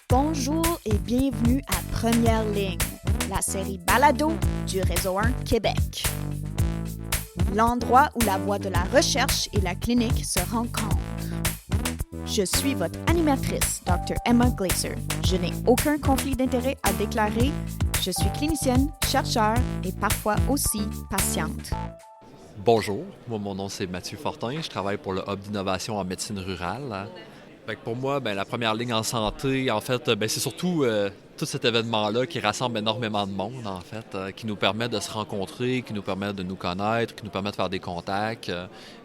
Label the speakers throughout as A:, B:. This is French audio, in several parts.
A: Bonjour et bienvenue à Première Ligne, la série balado du Réseau 1 Québec. L'endroit où la voie de la recherche et la clinique se rencontrent. Je suis votre animatrice, Dr. Emma Glaser. Je n'ai aucun conflit d'intérêt à déclarer. Je suis clinicienne, chercheur et parfois aussi patiente.
B: Bonjour, moi mon nom c'est Mathieu Fortin, je travaille pour le Hub d'innovation en médecine rurale. Fait que pour moi, la première ligne en santé, en fait, c'est surtout tout cet événement-là qui rassemble énormément de monde, en fait, qui nous permet de se rencontrer, qui nous permet de nous connaître, qui nous permet de faire des contacts,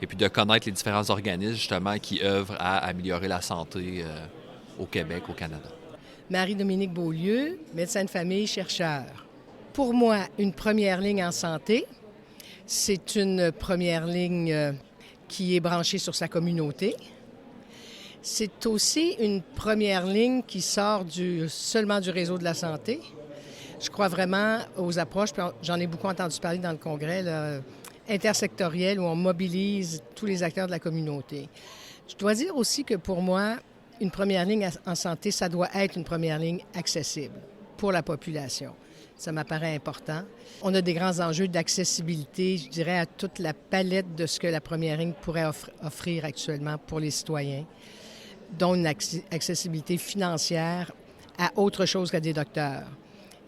B: et puis de connaître les différents organismes, justement, qui œuvrent à améliorer la santé au Québec, au Canada.
C: Marie-Dominique Beaulieu, médecin de famille, chercheur. Pour moi, une première ligne en santé, c'est une première ligne qui est branchée sur sa communauté. C'est aussi une première ligne qui sort seulement du réseau de la santé. Je crois vraiment aux approches, puis j'en ai beaucoup entendu parler dans le congrès, là, intersectoriel, où on mobilise tous les acteurs de la communauté. Je dois dire aussi que pour moi, une première ligne en santé, ça doit être une première ligne accessible pour la population. Ça m'apparaît important. On a des grands enjeux d'accessibilité, je dirais, à toute la palette de ce que la première ligne pourrait offrir actuellement pour les citoyens, dont une accessibilité financière à autre chose qu'à des docteurs.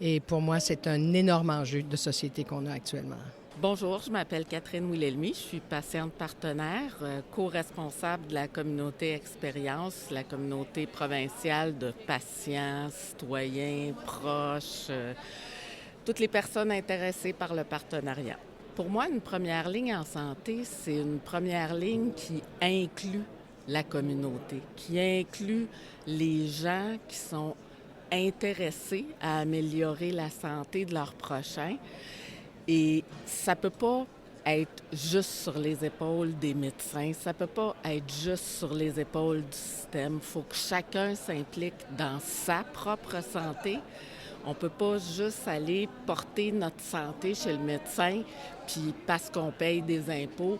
C: Et pour moi, c'est un énorme enjeu de société qu'on a actuellement.
D: Bonjour, je m'appelle Catherine Wilhelmy, je suis patiente partenaire, co-responsable de la communauté Expérience, la communauté provinciale de patients, citoyens, proches, toutes les personnes intéressées par le partenariat. Pour moi, une première ligne en santé, c'est une première ligne qui inclut la communauté, qui inclut les gens qui sont intéressés à améliorer la santé de leurs prochains. Et ça ne peut pas être juste sur les épaules des médecins, ça ne peut pas être juste sur les épaules du système. Il faut que chacun s'implique dans sa propre santé. On ne peut pas juste aller porter notre santé chez le médecin, puis parce qu'on paye des impôts,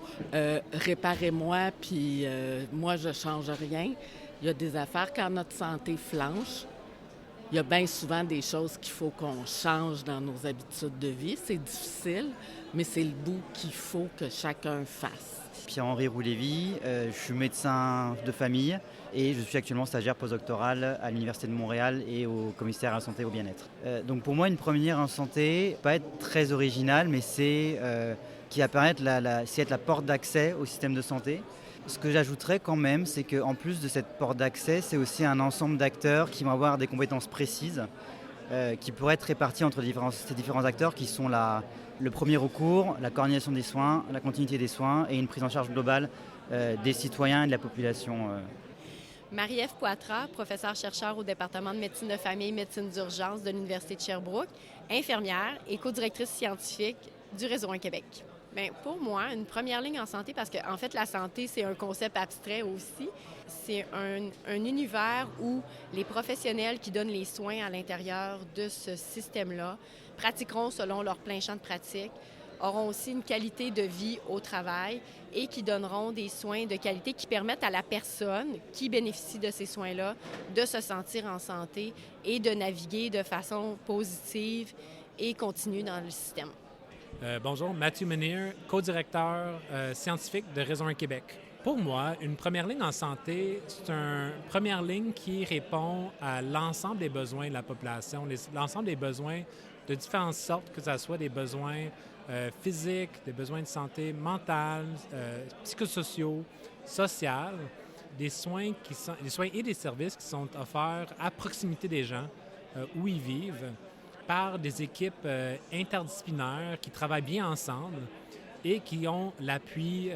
D: réparez-moi, puis moi, je ne change rien. Il y a des affaires quand notre santé flanche. Il y a bien souvent des choses qu'il faut qu'on change dans nos habitudes de vie. C'est difficile, mais c'est le bout qu'il faut que chacun fasse.
E: Pierre-Henri Roulévy, je suis médecin de famille et je suis actuellement stagiaire postdoctoral à l'Université de Montréal et au commissaire à la santé et au bien-être. Donc pour moi, une première en santé, pas être très original, mais c'est qui va permettre être la porte d'accès au système de santé. Ce que j'ajouterais quand même, c'est qu'en plus de cette porte d'accès, c'est aussi un ensemble d'acteurs qui vont avoir des compétences précises, qui pourraient être réparties entre ces différents acteurs qui sont le premier recours, la coordination des soins, la continuité des soins et une prise en charge globale des citoyens et de la population.
F: Marie-Ève Poitras, professeure-chercheure au département de médecine de famille et médecine d'urgence de l'Université de Sherbrooke, infirmière et co-directrice scientifique du Réseau 1 Québec. Bien, pour moi, une première ligne en santé, parce qu'en fait, la santé, c'est un concept abstrait aussi. C'est un univers où les professionnels qui donnent les soins à l'intérieur de ce système-là pratiqueront selon leur plein champ de pratique, auront aussi une qualité de vie au travail et qui donneront des soins de qualité qui permettent à la personne qui bénéficie de ces soins-là de se sentir en santé et de naviguer de façon positive et continue dans le système.
G: Bonjour, Mathieu Menir, co-directeur scientifique de Réseau 1 Québec. Pour moi, une première ligne en santé, c'est une première ligne qui répond à l'ensemble des besoins de la population, l'ensemble des besoins de différentes sortes, que ce soit des besoins physiques, des besoins de santé mentale, psychosociaux, sociaux, des soins et des services qui sont offerts à proximité des gens où ils vivent, par des équipes interdisciplinaires qui travaillent bien ensemble et qui ont l'appui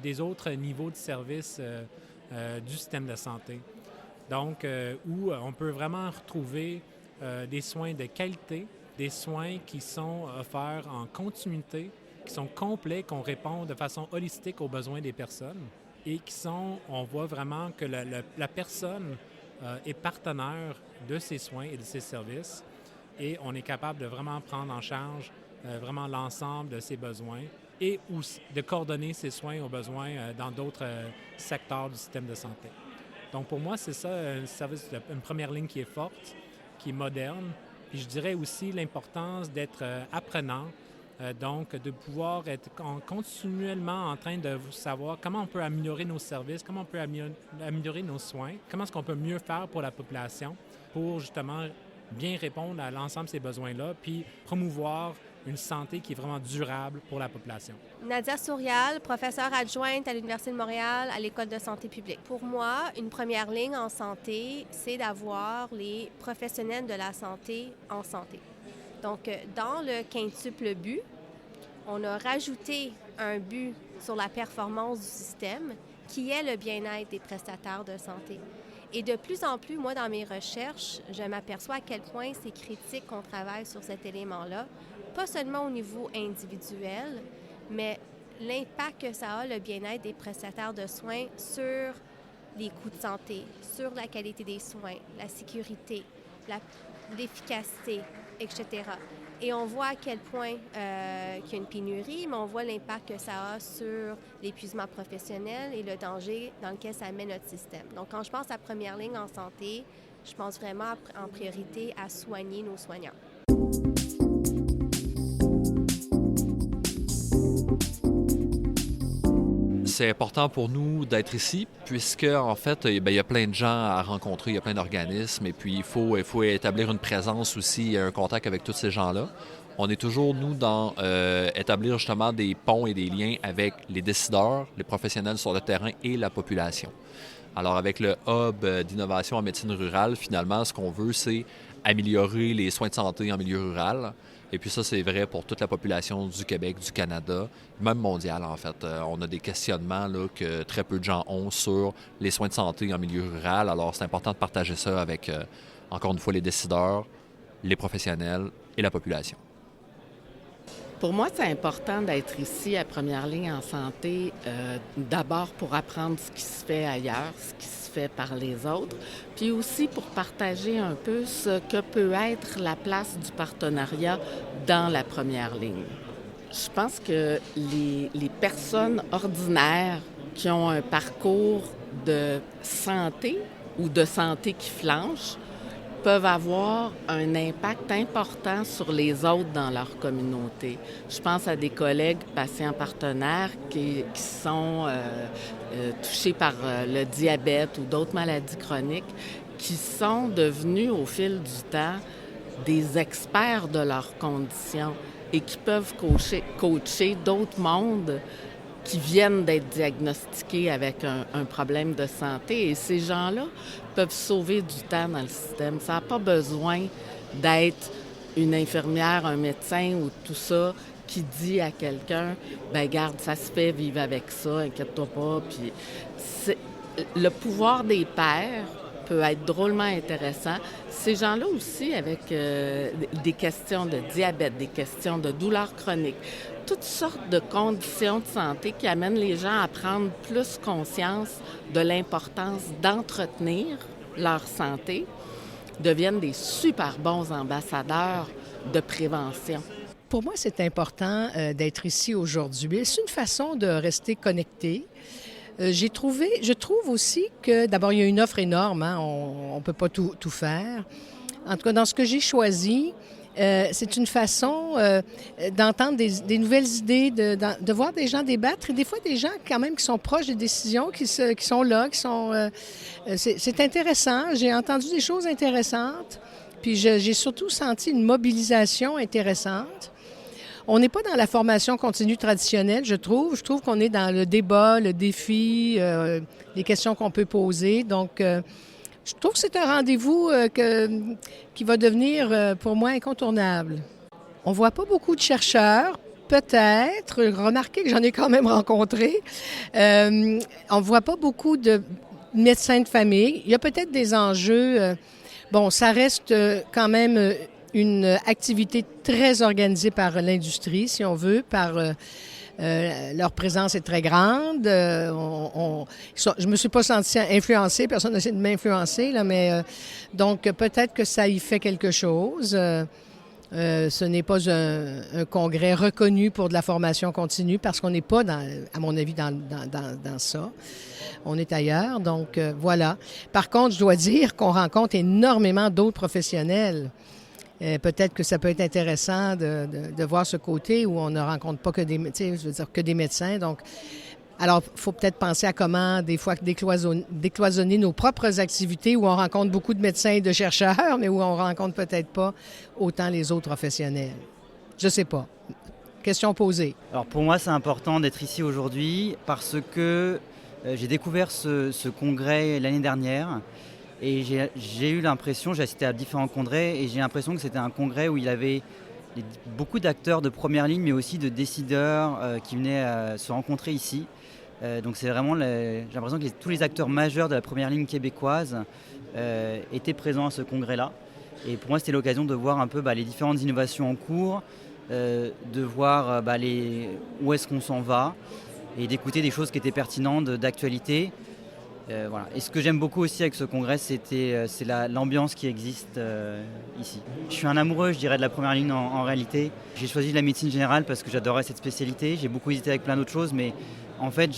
G: des autres niveaux de service du système de santé. Donc, où on peut vraiment retrouver des soins de qualité, des soins qui sont offerts en continuité, qui sont complets, qu'on répond de façon holistique aux besoins des personnes et on voit vraiment que la personne est partenaire de ces soins et de ces services. Et on est capable de vraiment prendre en charge vraiment l'ensemble de ses besoins et aussi de coordonner ses soins aux besoins dans d'autres secteurs du système de santé. Donc pour moi, c'est ça, une première ligne qui est forte, qui est moderne. Puis je dirais aussi l'importance d'être apprenant, donc de pouvoir être continuellement en train de savoir comment on peut améliorer nos services, comment on peut améliorer nos soins, comment est-ce qu'on peut mieux faire pour la population pour justement bien répondre à l'ensemble de ces besoins-là, puis promouvoir une santé qui est vraiment durable pour la population.
H: Nadia Sourial, professeure adjointe à l'Université de Montréal à l'École de santé publique. Pour moi, une première ligne en santé, c'est d'avoir les professionnels de la santé en santé. Donc, dans le quintuple but, on a rajouté un but sur la performance du système qui est le bien-être des prestataires de santé. Et de plus en plus, moi, dans mes recherches, je m'aperçois à quel point c'est critique qu'on travaille sur cet élément-là, pas seulement au niveau individuel, mais l'impact que ça a, le bien-être des prestataires de soins sur les coûts de santé, sur la qualité des soins, la sécurité, l'efficacité, etc. Et on voit à quel point qu'il y a une pénurie, mais on voit l'impact que ça a sur l'épuisement professionnel et le danger dans lequel ça met notre système. Donc, quand je pense à première ligne en santé, je pense vraiment en priorité à soigner nos soignants.
B: C'est important pour nous d'être ici puisque, en fait, il y a plein de gens à rencontrer, il y a plein d'organismes et puis il faut établir une présence aussi, un contact avec tous ces gens-là. On est toujours, nous, dans établir justement des ponts et des liens avec les décideurs, les professionnels sur le terrain et la population. Alors, avec le Hub d'innovation en médecine rurale, finalement, ce qu'on veut, c'est améliorer les soins de santé en milieu rural. Et puis ça, c'est vrai pour toute la population du Québec, du Canada, même mondial, en fait. On a des questionnements là, que très peu de gens ont sur les soins de santé en milieu rural. Alors, c'est important de partager ça avec, encore une fois, les décideurs, les professionnels et la population.
D: Pour moi, c'est important d'être ici à Première ligne en santé, d'abord pour apprendre ce qui se fait ailleurs, ce qui se fait par les autres, puis aussi pour partager un peu ce que peut être la place du partenariat dans la première ligne. Je pense que les personnes ordinaires qui ont un parcours de santé ou de santé qui flanche peuvent avoir un impact important sur les autres dans leur communauté. Je pense à des collègues patients partenaires qui sont touchés par le diabète ou d'autres maladies chroniques, qui sont devenus au fil du temps des experts de leurs conditions et qui peuvent coacher d'autres mondes qui viennent d'être diagnostiqués avec un problème de santé. Et ces gens-là peuvent sauver du temps dans le système. Ça n'a pas besoin d'être une infirmière, un médecin ou tout ça qui dit à quelqu'un « Bien, garde, ça se fait, vive avec ça, inquiète-toi pas. » Puis le pouvoir des pairs peut être drôlement intéressant. Ces gens-là aussi, avec des questions de diabète, des questions de douleurs chroniques, toutes sortes de conditions de santé qui amènent les gens à prendre plus conscience de l'importance d'entretenir leur santé, deviennent des super bons ambassadeurs de prévention.
C: Pour moi, c'est important d'être ici aujourd'hui. C'est une façon de rester connecté. Je trouve aussi que, d'abord, il y a une offre énorme, hein? On ne peut pas tout faire. En tout cas, dans ce que j'ai choisi, c'est une façon d'entendre des nouvelles idées, de voir des gens débattre et des fois des gens quand même qui sont proches des décisions, qui sont là, c'est intéressant. J'ai entendu des choses intéressantes, puis j'ai surtout senti une mobilisation intéressante. On n'est pas dans la formation continue traditionnelle, je trouve. Je trouve qu'on est dans le débat, le défi, les questions qu'on peut poser. Donc, je trouve que c'est un rendez-vous qui va devenir, pour moi, incontournable. On ne voit pas beaucoup de chercheurs, peut-être. Remarquez que j'en ai quand même rencontré. On ne voit pas beaucoup de médecins de famille. Il y a peut-être des enjeux. Ça reste quand même une activité très organisée par l'industrie, si on veut, par... leur présence est très grande. Je me suis pas sentie influencée, personne n'a essayé de m'influencer, là, mais donc peut-être que ça y fait quelque chose. Ce n'est pas un congrès reconnu pour de la formation continue parce qu'on n'est pas, à mon avis, dans ça. On est ailleurs, donc voilà. Par contre, je dois dire qu'on rencontre énormément d'autres professionnels. Peut-être que ça peut être intéressant de voir ce côté où on ne rencontre pas que que des médecins. Donc, alors, il faut peut-être penser à comment, des fois, décloisonner nos propres activités où on rencontre beaucoup de médecins et de chercheurs, mais où on rencontre peut-être pas autant les autres professionnels. Je sais pas. Question posée.
E: Alors, pour moi, c'est important d'être ici aujourd'hui parce que j'ai découvert ce congrès l'année dernière et j'ai eu l'impression, j'ai assisté à différents congrès et j'ai l'impression que c'était un congrès où il y avait beaucoup d'acteurs de première ligne, mais aussi de décideurs qui venaient se rencontrer ici. Donc c'est vraiment, j'ai l'impression que tous les acteurs majeurs de la première ligne québécoise étaient présents à ce congrès-là. Et pour moi, c'était l'occasion de voir un peu les différentes innovations en cours, de voir où est-ce qu'on s'en va et d'écouter des choses qui étaient pertinentes, d'actualité. Voilà. Et ce que j'aime beaucoup aussi avec ce congrès, c'est l'ambiance qui existe ici. Je suis un amoureux, je dirais, de la première ligne en réalité. J'ai choisi la médecine générale parce que j'adorais cette spécialité. J'ai beaucoup hésité avec plein d'autres choses, mais en fait,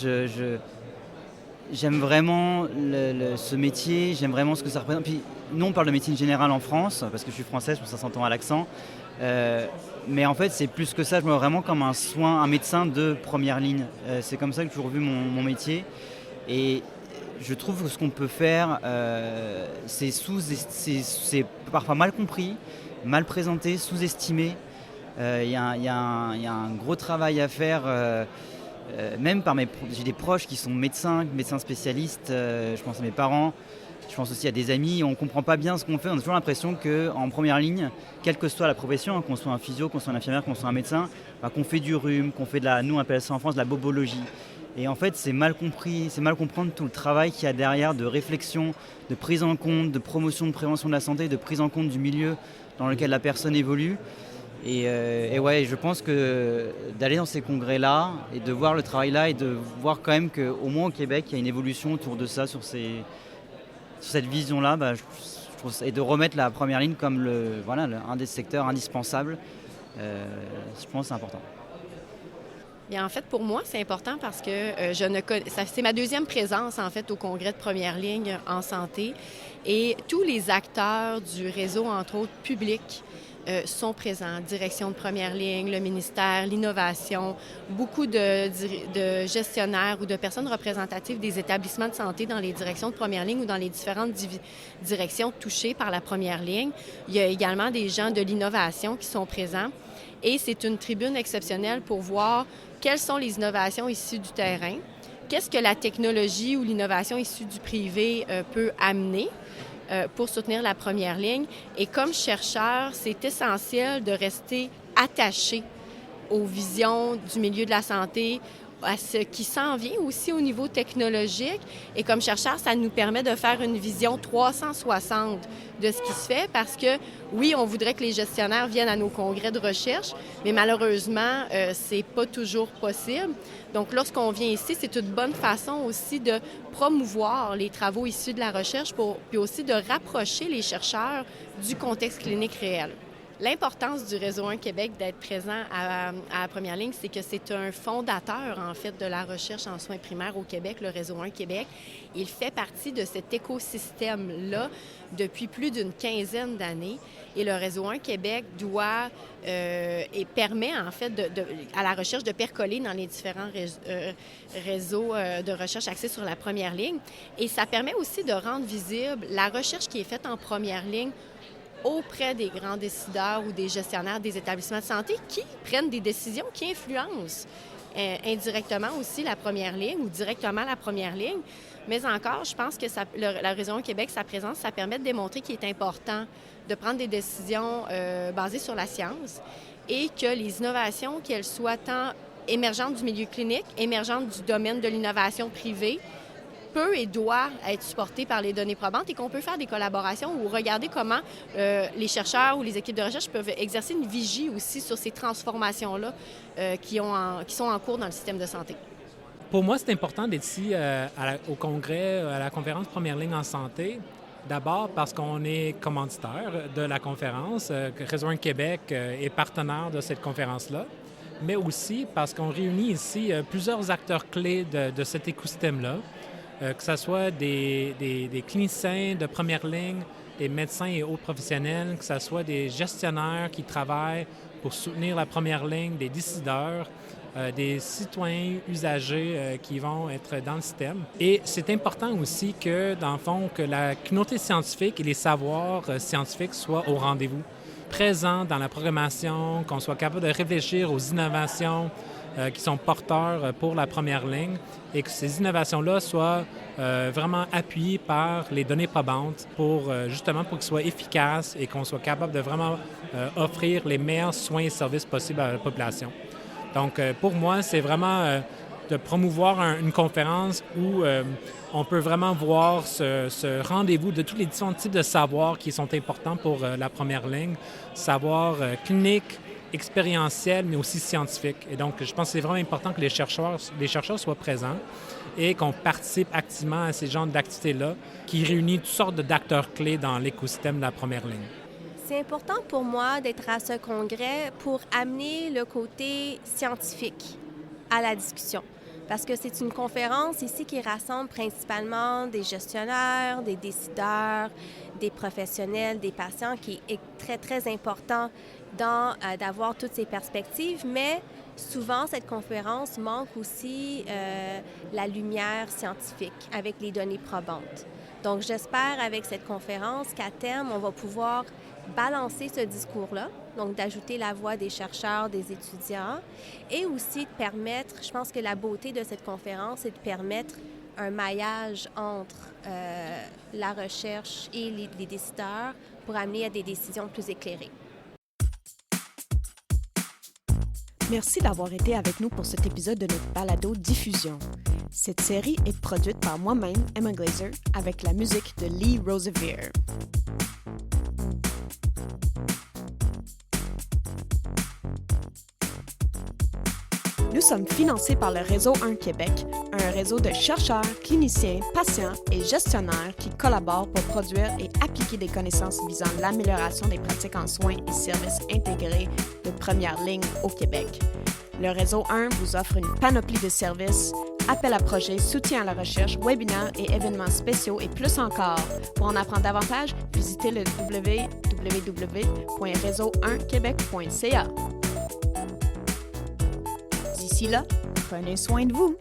E: j'aime vraiment ce métier, j'aime vraiment ce que ça représente. Puis, nous, on parle de médecine générale en France, parce que je suis français, je pense que ça s'entend à l'accent. Mais en fait, c'est plus que ça. Je me vois vraiment comme un médecin de première ligne. C'est comme ça que j'ai toujours vu mon métier. Et je trouve que ce qu'on peut faire, c'est parfois mal compris, mal présenté, sous-estimé. Il y a un gros travail à faire. Même j'ai des proches qui sont médecins spécialistes, je pense à mes parents, je pense aussi à des amis, on ne comprend pas bien ce qu'on fait, on a toujours l'impression qu'en première ligne, quelle que soit la profession, qu'on soit un physio, qu'on soit un infirmière, qu'on soit un médecin, qu'on fait du rhume, qu'on fait nous on appelle ça en France de la bobologie. Et en fait c'est mal compris, c'est mal comprendre tout le travail qu'il y a derrière de réflexion, de prise en compte, de promotion, de prévention de la santé, de prise en compte du milieu dans lequel la personne évolue. Et ouais, je pense que d'aller dans ces congrès-là et de voir le travail là et de voir quand même qu'au moins au Québec, il y a une évolution autour de ça, sur cette vision-là, je trouve, et de remettre la première ligne comme un des secteurs indispensables, je pense que c'est important.
F: Bien, en fait, pour moi, c'est important parce que c'est ma deuxième présence, en fait, au congrès de première ligne en santé. Et tous les acteurs du réseau, entre autres, public, sont présents. Direction de première ligne, le ministère, l'innovation, beaucoup de gestionnaires ou de personnes représentatives des établissements de santé dans les directions de première ligne ou dans les différentes directions touchées par la première ligne. Il y a également des gens de l'innovation qui sont présents. Et c'est une tribune exceptionnelle pour voir quelles sont les innovations issues du terrain, qu'est-ce que la technologie ou l'innovation issue du privé peut amener pour soutenir la première ligne. Et comme chercheur, c'est essentiel de rester attaché aux visions du milieu de la santé, à ce qui s'en vient aussi au niveau technologique. Et comme chercheur, ça nous permet de faire une vision 360 de ce qui se fait parce que, oui, on voudrait que les gestionnaires viennent à nos congrès de recherche, mais malheureusement, c'est pas toujours possible. Donc, lorsqu'on vient ici, c'est une bonne façon aussi de promouvoir les travaux issus de la recherche puis aussi de rapprocher les chercheurs du contexte clinique réel. L'importance du Réseau 1 Québec d'être présent à la première ligne, c'est que c'est un fondateur, en fait, de la recherche en soins primaires au Québec, le Réseau 1 Québec. Il fait partie de cet écosystème-là depuis plus d'une quinzaine d'années. Et le Réseau 1 Québec doit et permet, en fait, à la recherche de percoler dans les différents réseaux de recherche axés sur la première ligne. Et ça permet aussi de rendre visible la recherche qui est faite en première ligne auprès des grands décideurs ou des gestionnaires des établissements de santé qui prennent des décisions qui influencent indirectement aussi la première ligne ou directement la première ligne. Mais encore, je pense que la Réseau 1 Québec, sa présence, ça permet de démontrer qu'il est important de prendre des décisions basées sur la science et que les innovations, qu'elles soient tant émergentes du milieu clinique, émergentes du domaine de l'innovation privée, peut et doit être supporté par les données probantes et qu'on peut faire des collaborations ou regarder comment les chercheurs ou les équipes de recherche peuvent exercer une vigie aussi sur ces transformations-là qui sont en cours dans le système de santé.
G: Pour moi, c'est important d'être ici au congrès, à la conférence Première ligne en santé, D'abord parce qu'on est commanditaire de la conférence, que Réseau 1 Québec est partenaire de cette conférence-là, mais aussi parce qu'on réunit ici plusieurs acteurs clés de cet écosystème-là, que ce soit des cliniciens de première ligne, des médecins et autres professionnels, que ce soit des gestionnaires qui travaillent pour soutenir la première ligne, des décideurs, des citoyens usagers qui vont être dans le système. Et c'est important aussi que, dans le fond, que la communauté scientifique et les savoirs scientifiques soient au rendez-vous, présents dans la programmation, qu'on soit capable de réfléchir aux innovations qui sont porteurs pour la première ligne et que ces innovations-là soient vraiment appuyées par les données probantes justement pour qu'elles soient efficaces et qu'on soit capable de vraiment offrir les meilleurs soins et services possibles à la population. Donc, pour moi, c'est vraiment de promouvoir une conférence où on peut vraiment voir ce rendez-vous de tous les différents types de savoirs qui sont importants pour la première ligne, savoirs cliniques, expérientiels, mais aussi scientifiques. Et donc, je pense que c'est vraiment important que les chercheurs soient présents et qu'on participe activement à ces genres d'activités-là qui réunissent toutes sortes d'acteurs clés dans l'écosystème de la première ligne.
H: C'est important pour moi d'être à ce congrès pour amener le côté scientifique à la discussion. Parce que c'est une conférence ici qui rassemble principalement des gestionnaires, des décideurs, des professionnels, des patients, qui est très, très important d'avoir toutes ces perspectives. Mais souvent, cette conférence manque aussi la lumière scientifique avec les données probantes. Donc, j'espère avec cette conférence qu'à terme, on va pouvoir balancer ce discours-là, donc d'ajouter la voix des chercheurs, des étudiants, et aussi de permettre, je pense que la beauté de cette conférence, c'est de permettre un maillage entre la recherche et les décideurs pour amener à des décisions plus éclairées.
A: Merci d'avoir été avec nous pour cet épisode de notre balado diffusion. Cette série est produite par moi-même, Emma Glaser, avec la musique de Lee Rosevere. Nous sommes financés par le Réseau 1 Québec, un réseau de chercheurs, cliniciens, patients et gestionnaires qui collaborent pour produire et appliquer des connaissances visant l'amélioration des pratiques en soins et services intégrés de première ligne au Québec. Le Réseau 1 vous offre une panoplie de services, appels à projets, soutien à la recherche, webinaires et événements spéciaux et plus encore. Pour en apprendre davantage, visitez le www.réseau1quebec.ca. D'ici là, prenez soin de vous.